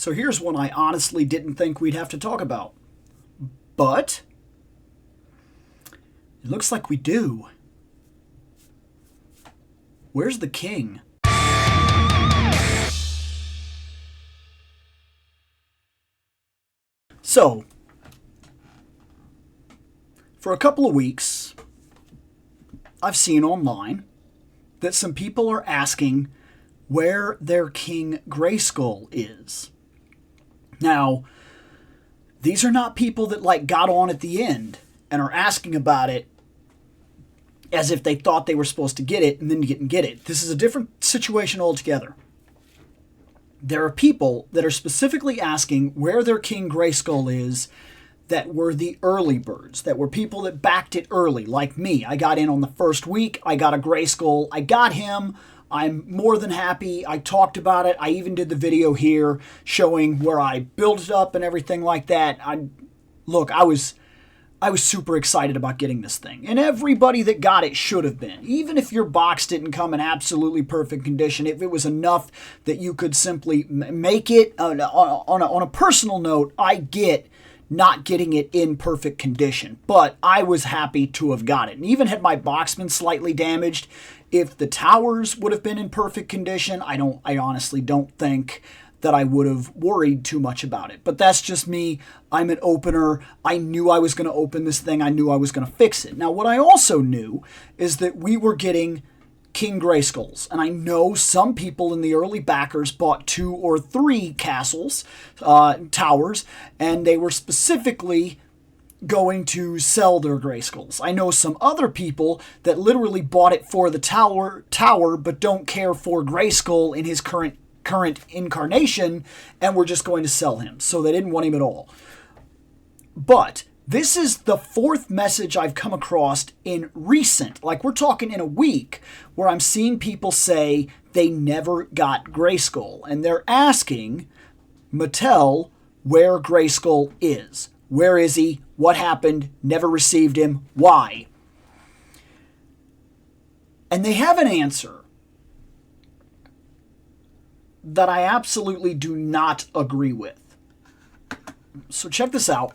So here's one I honestly didn't think we'd have to talk about. But it looks like we do. Where's the king? So, for a couple of weeks, I've seen online that some people are asking where their King Grayskull is. Now, these are not people that got on at the end and are asking about it as if they thought they were supposed to get it and then didn't get it. This is a different situation altogether. There are people that are specifically asking where their King Grayskull is that were the early birds, that were people that backed it early, like me. I got in on the first week. I got a Grayskull. I got him. I'm more than happy. I talked about it. I even did the video here showing where I built it up and everything like that. I was super excited about getting this thing. And everybody that got it should have been. Even if your box didn't come in absolutely perfect condition, if it was enough that you could simply make it, on a personal note, I get not getting it in perfect condition. But I was happy to have got it. And even had my box been slightly damaged, if the towers would have been in perfect condition, I honestly don't think that I would have worried too much about it. But that's just me. I'm an opener. I knew I was going to open this thing. I knew I was going to fix it. Now, what I also knew is that we were getting King Grayskulls. And I know some people in the early backers bought 2 or 3 castles, towers, and they were specifically going to sell their Grayskulls. I know some other people that literally bought it for the tower, but don't care for Grayskull in his current incarnation, and we're just going to sell him. So they didn't want him at all. But this is the 4th message I've come across in recent, we're talking in a week, where I'm seeing people say they never got Grayskull. And they're asking Mattel where Grayskull is. Where is he? What happened? Never received him. Why? And they have an answer that I absolutely do not agree with. So check this out.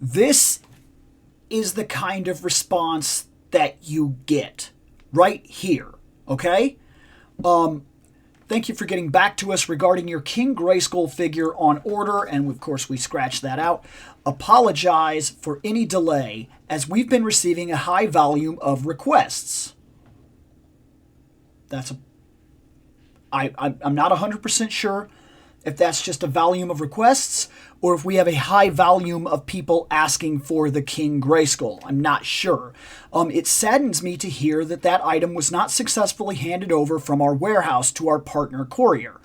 This is the kind of response that you get right here, okay? Thank you for getting back to us regarding your King Grayskull figure on order, and of course we scratched that out. Apologize for any delay, as we've been receiving a high volume of requests. I'm not 100% sure if that's just a volume of requests or if we have a high volume of people asking for the King Grayskull. I'm not sure. It saddens me to hear that item was not successfully handed over from our warehouse to our partner courier.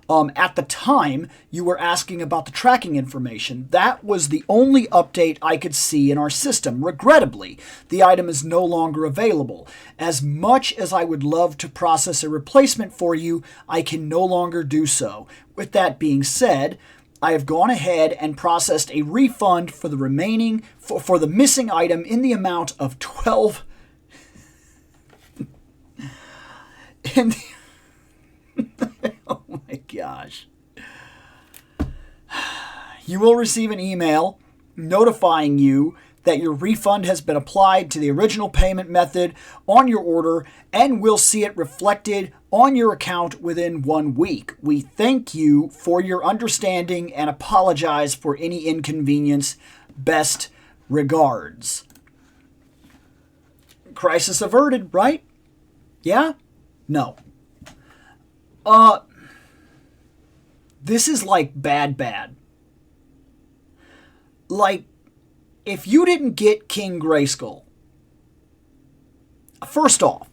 At the time, you were asking about the tracking information. That was the only update I could see in our system. Regrettably, the item is no longer available. As much as I would love to process a replacement for you, I can no longer do so. With that being said, I have gone ahead and processed a refund for the remaining, for the missing item in the amount of 12... Oh my gosh. You will receive an email notifying you that your refund has been applied to the original payment method on your order and will see it reflected on your account within 1 week. We thank you for your understanding and apologize for any inconvenience. Best regards. Crisis averted, right? Yeah? No. This is bad. If you didn't get King Grayskull, first off,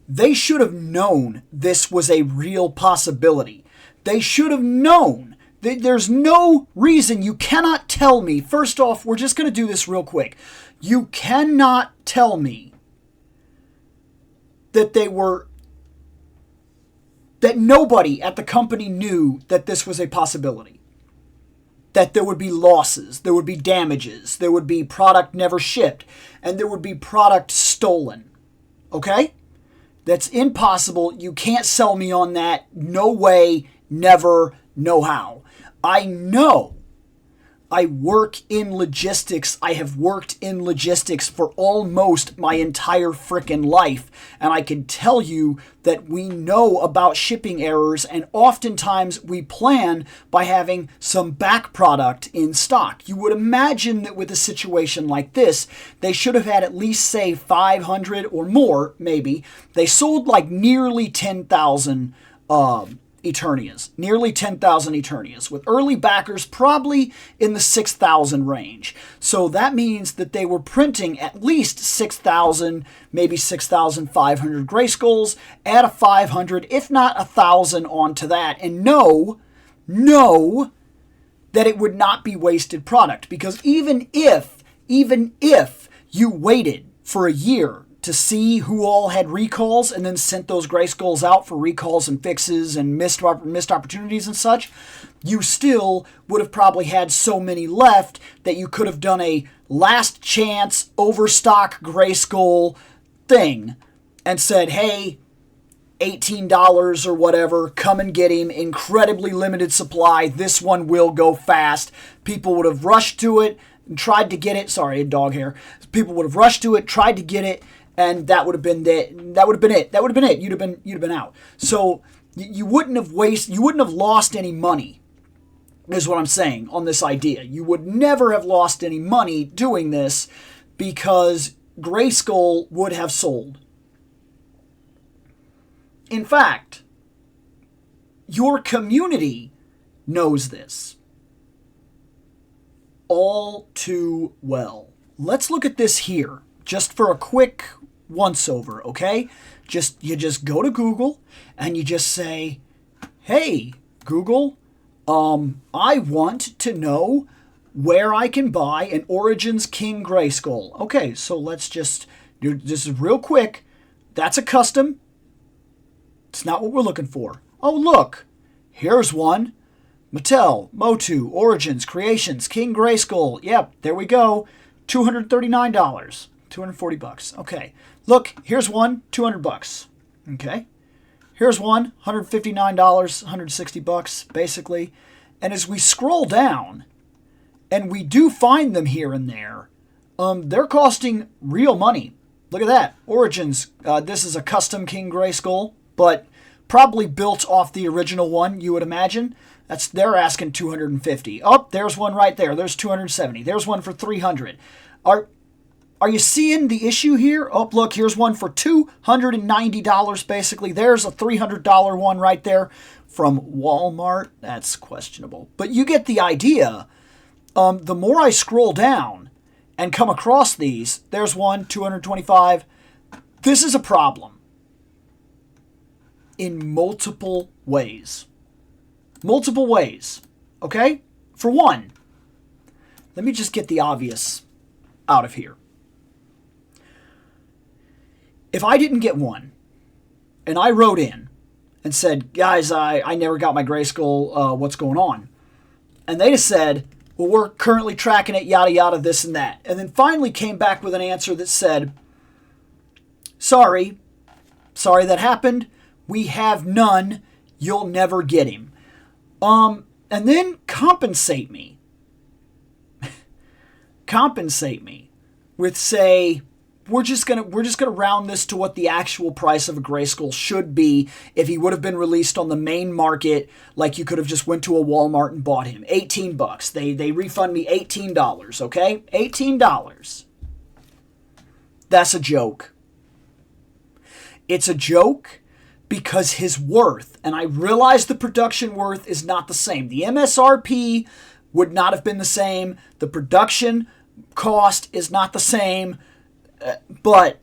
they should have known this was a real possibility. They should have known. There's no reason. You cannot tell me. First off, we're just going to do this real quick. You cannot tell me that that nobody at the company knew that this was a possibility. That there would be losses, there would be damages, there would be product never shipped, and there would be product stolen. Okay? That's impossible. You can't sell me on that. No way, never, no how. I know. I work in logistics. I have worked in logistics for almost my entire frickin' life. And I can tell you that we know about shipping errors, and oftentimes we plan by having some back product in stock. You would imagine that with a situation like this, they should have had at least, say, 500 or more, maybe. They sold like nearly 10,000 Eternias, nearly 10,000 Eternias, with early backers probably in the 6,000 range. So that means that they were printing at least 6,000, maybe 6,500 Grayskulls, add a 500, if not 1,000 onto that, and know that it would not be wasted product. Because even if you waited for a year to see who all had recalls and then sent those Grayskulls out for recalls and fixes and missed opportunities and such, you still would have probably had so many left that you could have done a last chance overstock Grayskull thing and said, hey, $18 or whatever, come and get him, incredibly limited supply, this one will go fast. People would have rushed to it and tried to get it. Sorry, dog hair. People would have rushed to it, tried to get it, and that would have been it. That would have been it. You'd have been out. So you wouldn't have lost any money, is what I'm saying on this idea. You would never have lost any money doing this because Grayskull would have sold. In fact, your community knows this all too well. Let's look at this here, just for a quick once-over, okay? You just go to Google, and you just say, hey, Google, I want to know where I can buy an Origins King Grayskull. Okay, so let's just do this real quick. That's a custom. It's not what we're looking for. Oh, look, here's one. Mattel, Motu, Origins, Creations, King Grayskull. Yep, there we go. $239. $240. Okay. Look, here's one, $200. Okay. Here's one, $159, $160 basically. And as we scroll down, and we do find them here and there, they're costing real money. Look at that. Origins, this is a custom King Grayskull, but probably built off the original one, you would imagine. They're asking $250. Oh, there's one right there. There's $270. There's one for $300. Are you seeing the issue here? Oh, look, here's one for $290 basically. There's a $300 one right there from Walmart. That's questionable. But you get the idea. The more I scroll down and come across these, there's one, $225. This is a problem in multiple ways. Multiple ways, okay? For one, let me just get the obvious out of here. If I didn't get one, and I wrote in and said, guys, I never got my Grayskull, what's going on? And they just said, well, we're currently tracking it, yada, yada, this and that. And then finally came back with an answer that said, sorry that happened. We have none. You'll never get him. And then compensate me. Compensate me with, say, we're just gonna round this to what the actual price of a Grayskull should be if he would have been released on the main market, like you could have just went to a Walmart and bought him. $18. They refund me $18, okay? $18. That's a joke. It's a joke because his worth, and I realize the production worth is not the same. The MSRP would not have been the same. The production cost is not the same. But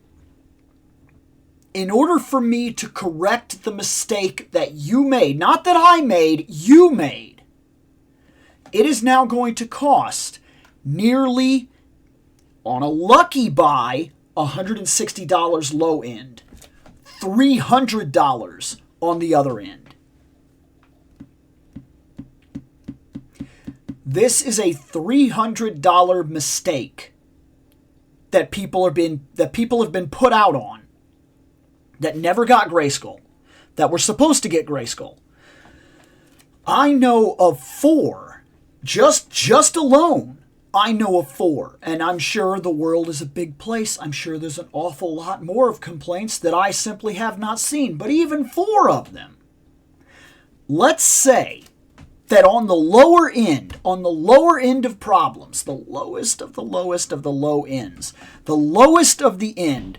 in order for me to correct the mistake that you made, not that I made, you made, it is now going to cost nearly, on a lucky buy, $160 low end, $300 on the other end. This is a $300 mistake that people have been put out on that never got Grayskull, that were supposed to get Grayskull. I know of 4, just alone, I know of 4, and I'm sure the world is a big place. I'm sure there's an awful lot more of complaints that I simply have not seen, but even 4 of them. Let's say that on the lower end of problems, the lowest of the lowest of the low ends, the lowest of the end,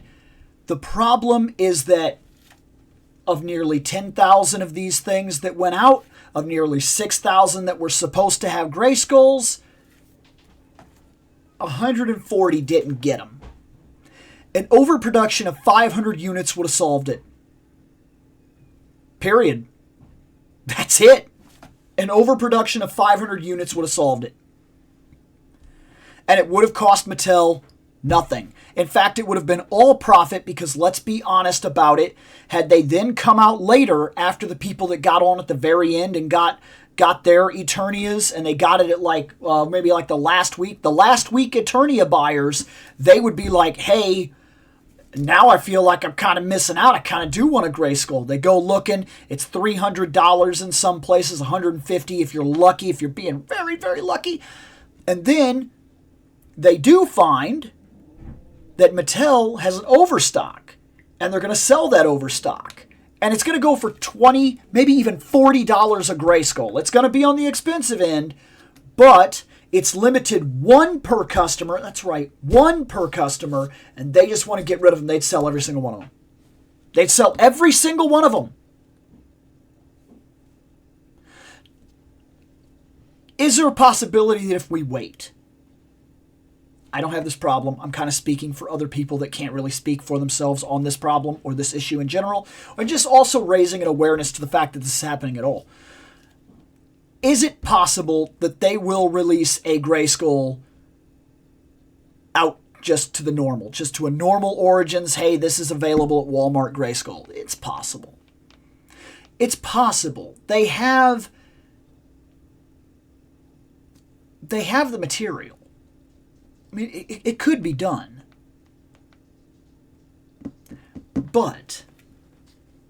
the problem is that of nearly 10,000 of these things that went out, of nearly 6,000 that were supposed to have Grayskulls, 140 didn't get them. An overproduction of 500 units would have solved it. Period. That's it. An overproduction of 500 units would have solved it. And it would have cost Mattel nothing. In fact, it would have been all profit because, let's be honest about it, had they then come out later after the people that got on at the very end and got their Eternias, and they got it at maybe the last week Eternia buyers, they would be like, hey, now I feel like I'm kind of missing out. I kind of do want a Grayskull. They go looking. It's $300 in some places, $150 if you're lucky, if you're being very, very lucky. And then they do find that Mattel has an overstock, and they're going to sell that overstock. And it's going to go for $20, maybe even $40 a Grayskull. It's going to be on the expensive end, but it's limited 1 per customer. That's right, 1 per customer, and they just want to get rid of them. They'd sell every single one of them. They'd sell every single one of them. Is there a possibility that if we wait, I don't have this problem. I'm kind of speaking for other people that can't really speak for themselves on this problem or this issue in general, and just also raising an awareness to the fact that this is happening at all. Is it possible that they will release a Grayskull out just to a normal Origins? Hey, this is available at Walmart Grayskull. It's possible. It's possible. They have the material. I mean, it could be done. But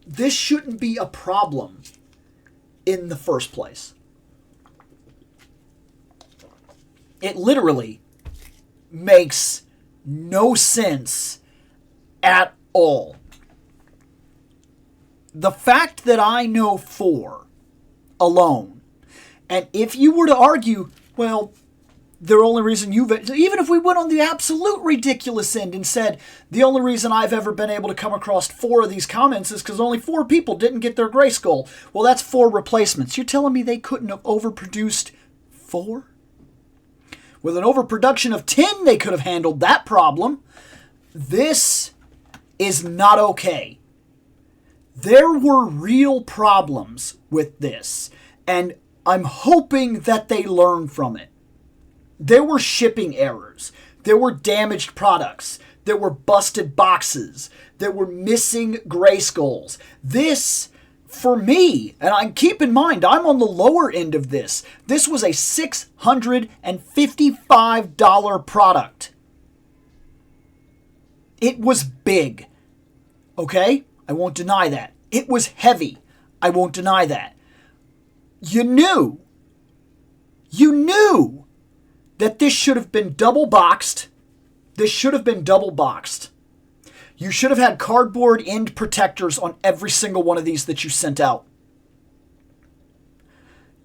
this shouldn't be a problem in the first place. It literally makes no sense at all. The fact that I know 4 alone, and if you were to argue, well, the only reason even if we went on the absolute ridiculous end and said, the only reason I've ever been able to come across 4 of these comments is because only 4 people didn't get their Grayskull. Well, that's 4 replacements. You're telling me they couldn't have overproduced 4? With an overproduction of 10, they could have handled that problem. This is not okay. There were real problems with this, and I'm hoping that they learn from it. There were shipping errors. There were damaged products. There were busted boxes. There were missing Grayskulls. This, for me, and keep in mind, I'm on the lower end of this. This was a $655 product. It was big. Okay? I won't deny that. It was heavy. I won't deny that. You knew that this should have been double boxed. This should have been double boxed. You should have had cardboard end protectors on every single one of these that you sent out.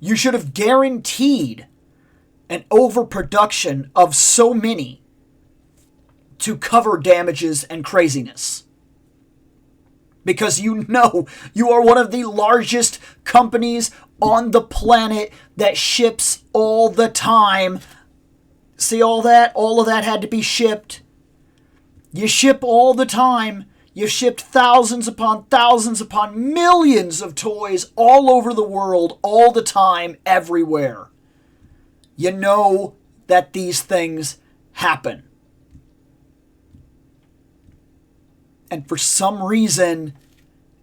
You should have guaranteed an overproduction of so many to cover damages and craziness. Because you know you are one of the largest companies on the planet that ships all the time. See all that? All of that had to be shipped. You ship all the time. You shipped thousands upon millions of toys all over the world, all the time, everywhere. You know that these things happen. And for some reason,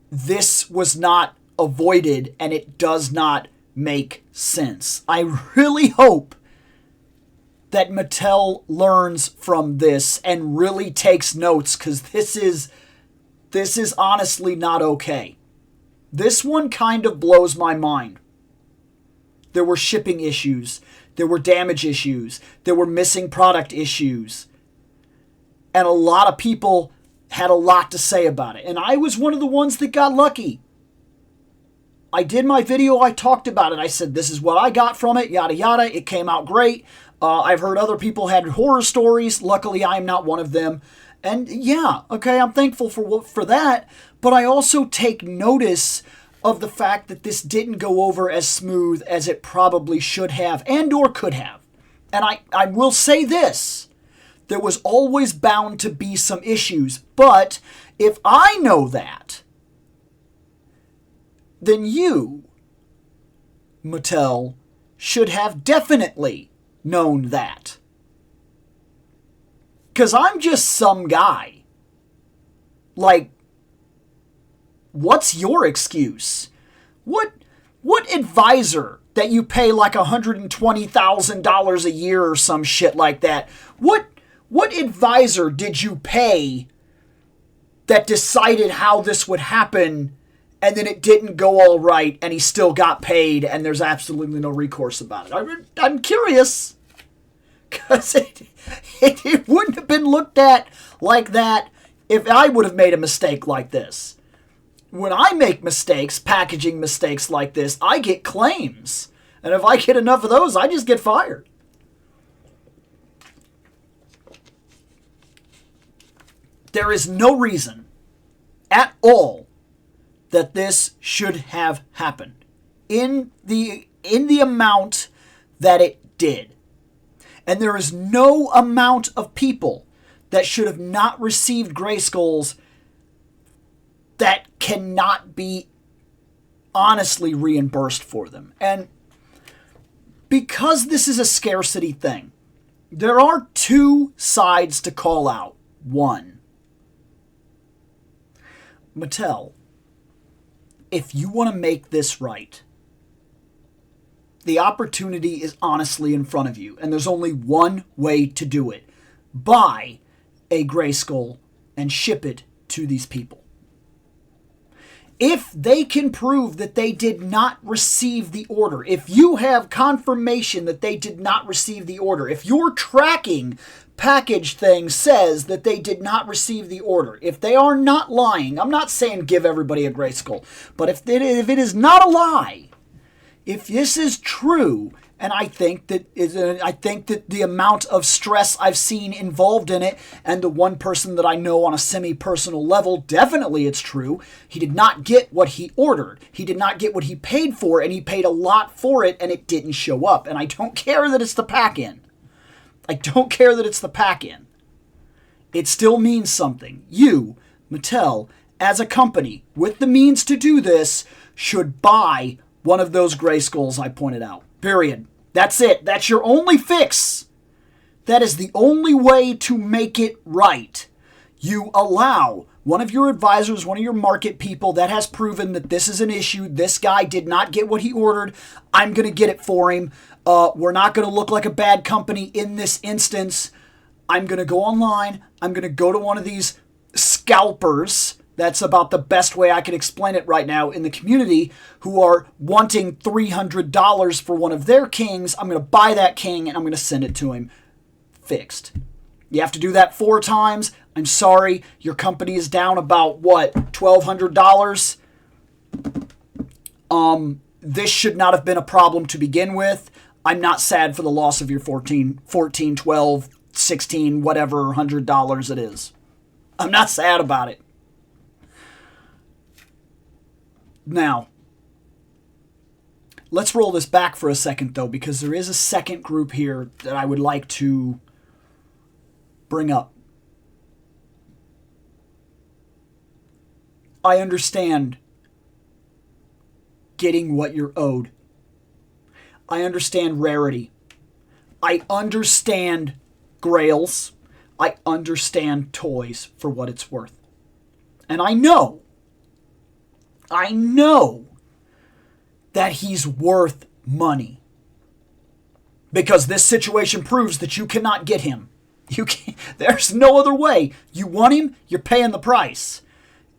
this was not avoided, and it does not make sense. I really hope that Mattel learns from this and really takes notes, because this is This is honestly not okay. This one kind of blows my mind. There were shipping issues. There were damage issues. There were missing product issues. And a lot of people had a lot to say about it. And I was one of the ones that got lucky. I did my video. I talked about it. I said, this is what I got from it, yada, yada. It came out great. I've heard other people had horror stories. Luckily, I am not one of them. And yeah, okay, I'm thankful for that. But I also take notice of the fact that this didn't go over as smooth as it probably should have and or could have. And I will say this. There was always bound to be some issues. But if I know that, then you, Mattel, should have definitely known that. Because I'm just some guy. Like, what's your excuse? What advisor that you pay like $120,000 a year or some shit like that? What advisor did you pay that decided how this would happen and then it didn't go all right and he still got paid and there's absolutely no recourse about it? I'm curious. Because it wouldn't have been looked at like that if I would have made a mistake like this. When I make mistakes, packaging mistakes like this, I get claims. And if I get enough of those, I just get fired. There is no reason at all that this should have happened in the amount that it did. And there is no amount of people that should have not received Grayskulls that cannot be honestly reimbursed for them. And because this is a scarcity thing, there are two sides to call out. One, Mattel, if you want to make this right, the opportunity is honestly in front of you, and there's only one way to do it. Buy a Grayskull and ship it to these people. If they can prove that they did not receive the order, if you have confirmation that they did not receive the order, if your tracking package thing says that they did not receive the order, if they are not lying, I'm not saying give everybody a Grayskull, but if it is not a lie, if this is true, and I think that the amount of stress I've seen involved in it, and the one person that I know on a semi-personal level, definitely it's true. He did not get what he ordered. He did not get what he paid for, and he paid a lot for it, and it didn't show up. And I don't care that it's the pack-in. I don't care that it's the pack-in. It still means something. You, Mattel, as a company, with the means to do this, should buy one of those Grayskulls I pointed out. Period. That's it. That's your only fix. That is the only way to make it right. You allow one of your advisors, one of your market people that has proven that this is an issue. This guy did not get what he ordered. I'm going to get it for him. We're not going to look like a bad company in this instance. I'm going to go online. I'm going to go to one of these scalpers. That's about the best way I can explain it right now in the community, who are wanting $300 for one of their kings. I'm going to buy that king and I'm going to send it to him fixed. You have to do that 4 times. I'm sorry, your company is down about, what, $1,200? This should not have been a problem to begin with. I'm not sad for the loss of your 14, 12, 16, whatever $100 it is. I'm not sad about it. Now, let's roll this back for a second, though, because there is a second group here that I would like to bring up. I understand getting what you're owed. I understand rarity. I understand grails. I understand toys for what it's worth. And I know that he's worth money. Because this situation proves that you cannot get him. You can't, there's no other way. You want him, you're paying the price.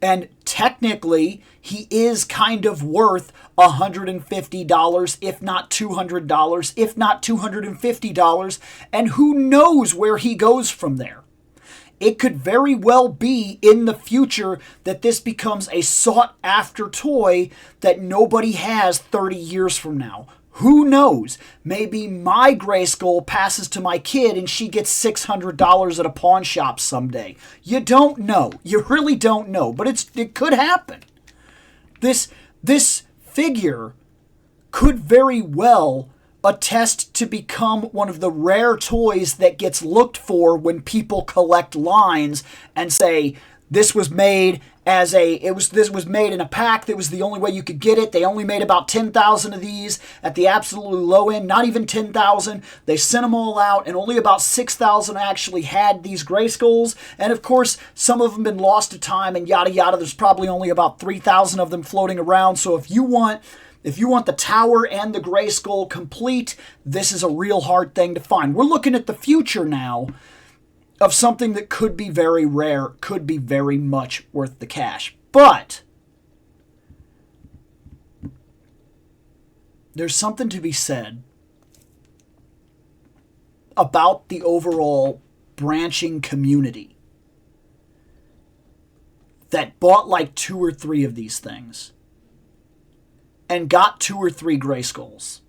And technically, he is kind of worth $150, if not $200, if not $250, and who knows where he goes from there. It could very well be in the future that this becomes a sought-after toy that nobody has 30 years from now. Who knows? Maybe my Grayskull passes to my kid and she gets $600 at a pawn shop someday. You don't know. You really don't know. But it could happen. This figure could very well attest to become one of the rare toys that gets looked for when people collect lines and say, this was made this was made in a pack. That was the only way you could get it. They only made about 10,000 of these at the absolutely low end, not even 10,000. They sent them all out, and only about 6,000 actually had these Grayskulls. And of course, some of them been lost to time and yada yada. There's probably only about 3,000 of them floating around. So if you want the tower and the Grayskull complete, this is a real hard thing to find. We're looking at the future now of something that could be very rare, could be very much worth the cash. But there's something to be said about the overall branching community that bought like 2 or 3 of these things and got 2 or 3 Grayskulls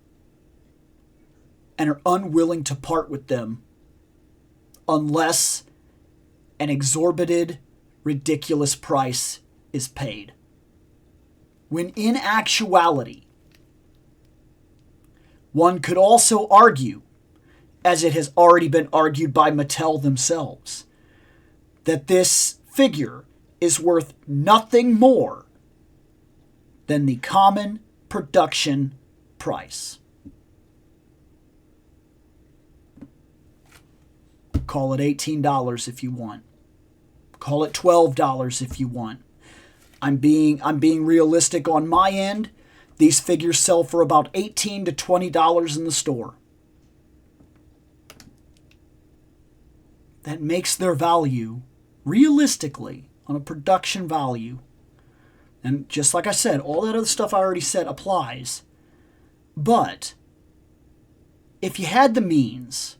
and are unwilling to part with them unless an exorbitant, ridiculous price is paid. When in actuality, one could also argue, as it has already been argued by Mattel themselves, that this figure is worth nothing more than the common production price. Call it $18 if you want. Call it $12 if you want. I'm being realistic on my end. These figures sell for about $18 to $20 in the store. That makes their value, realistically, on a production value. And just like I said, all that other stuff I already said applies. But if you had the means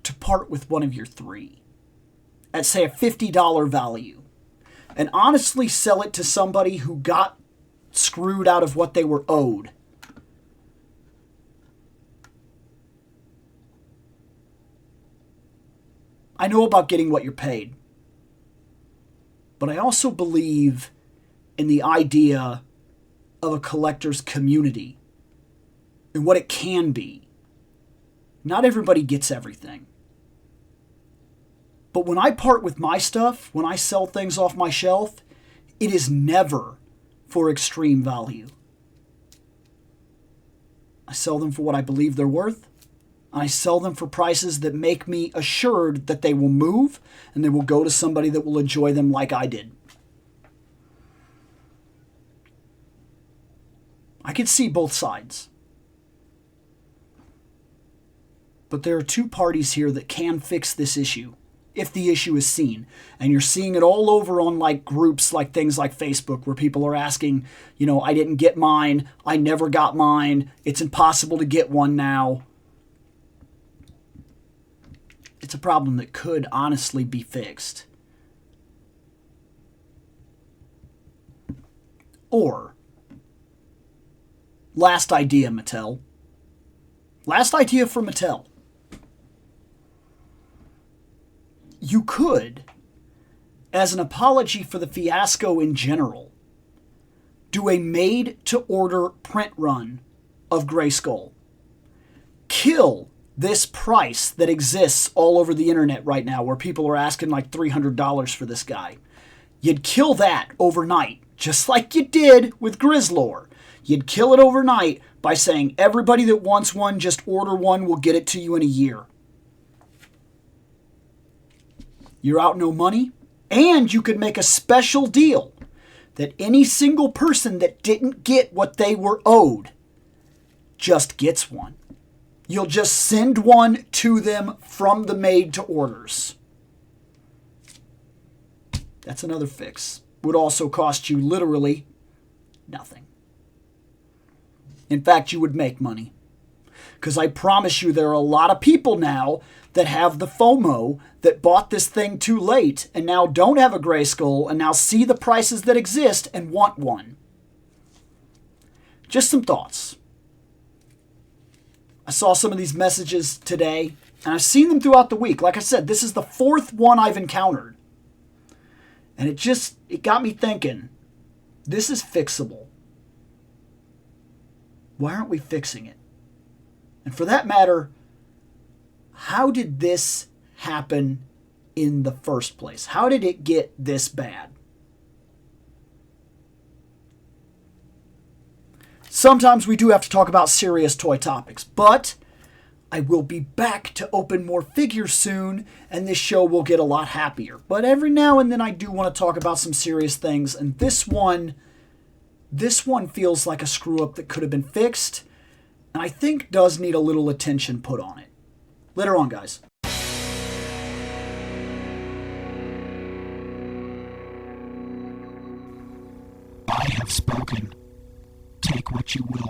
to part with one of your 3 at, say, a $50 value and honestly sell it to somebody who got screwed out of what they were owed, I know about getting what you're paid, but I also believe in the idea of a collector's community and what it can be. Not everybody gets everything. But when I part with my stuff, when I sell things off my shelf, it is never for extreme value. I sell them for what I believe they're worth. I sell them for prices that make me assured that they will move and they will go to somebody that will enjoy them like I did. I can see both sides. But there are 2 parties here that can fix this issue, if the issue is seen. And you're seeing it all over on like groups, like things like Facebook, where people are asking, I didn't get mine, I never got mine, it's impossible to get one now. It's a problem that could honestly be fixed. Or, last idea, Mattel. Last idea for Mattel. You could, as an apology for the fiasco in general, do a made-to-order print run of Grayskull. Kill this price that exists all over the internet right now, where people are asking like $300 for this guy. You'd kill that overnight, just like you did with Grizzlor. You'd kill it overnight by saying everybody that wants one, just order one, we'll get it to you in a year. You're out no money, and you could make a special deal that any single person that didn't get what they were owed just gets one. You'll just send one to them from the made to orders. That's another fix. would also cost you literally nothing. In fact, you would make money. Because I promise you there are a lot of people now that have the FOMO that bought this thing too late and now don't have a Grayskull and now see the prices that exist and want one. Just some thoughts. I saw some of these messages today and I've seen them throughout the week. Like I said, this is the fourth one I've encountered. And it got me thinking, this is fixable. Why aren't we fixing it? And for that matter, how did this happen in the first place? How did it get this bad? Sometimes we do have to talk about serious toy topics, but I will be back to open more figures soon, and this show will get a lot happier. But every now and then I do want to talk about some serious things, and this one feels like a screw-up that could have been fixed, and I think does need a little attention put on it. Later on, guys. I have spoken. Take what you will.